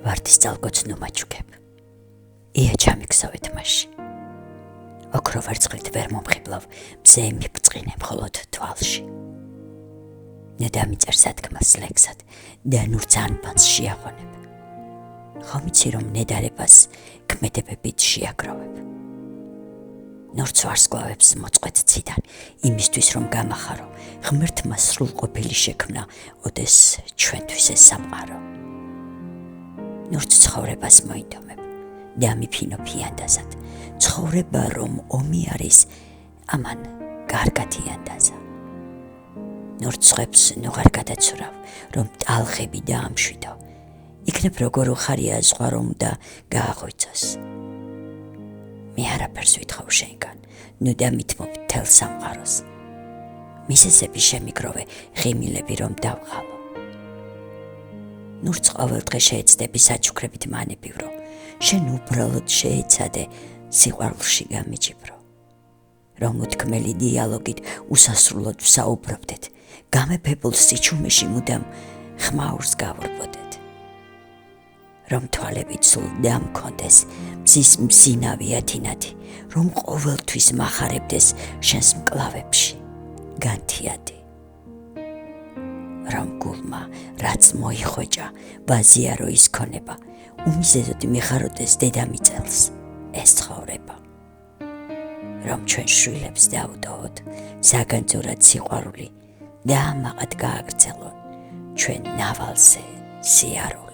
ვარდის ძალგოც ნუმაჩუქებ. ია ჩამიგზავეთ მასში. ოქრო ვერცხლით ვერ მომხიბლავ, მზე მიბწყინე მხოლოდ თვალში. ნედა მიწერს ადგმას ლექსად და ნურცან პანს შეაღვანებ. ხომ იცი რომ ნედარებას ქმედებებით შეაგროვებ. ნორც ვარსკვლავებს მოწყვეთ ციდან, იმისთვის რომ გამახარო, ღმერთმა სრულყოფილი შექმნა, ოდეს ჩვენთვის ეს სამყარო. ნორც ცხოვრებას მოინდომებ და მიფინო ფიანდაზად, ცხოვრება რომ ომი არის, ამან კარგად იანდაზა. ნორც ხვებს ნუღარ გადაცურავ, რომ ტალღები დაამშვიდო, იქნებ როგორ უხარია ზღვა რომ და გააღვიძოს. მე არაფერს ვითხოვ შენგან, ნუ და მითმობ თელ სამყაროს. მისესები შემიგროვე, ღიმილები რომ დავღალო. ნურც ყოველ დღე შეეცდები საჩუქრებით მანებივრო, შენ უბრალოდ შეეცადე სიყვარულში გამიჯიბრო. რომ უთქმელი დიალოგით უსასრულოდ ვსაუბრობდეთ, გამეფებულ სიჩუმეში მუდამ ხმაურს გავურბოდეთ. რომ თვალებით სულ დამქონდეს მზის მზინავი ათინათი, რომ ყოველთვის მახარებდეს შენს მკლავებში განთიადი. რომ გულმა რაც მოიხვეჭა ბაზიარო ის ქონება, უმიზედოდ მიხაროდეს დედამიწელს ეს ცხოვრება. რომ ჩვენ შვილებს დავდოთ საგანძურად სიყვარული და ამაყად გააგრძელონ ჩვენ ნავალზე სიარული.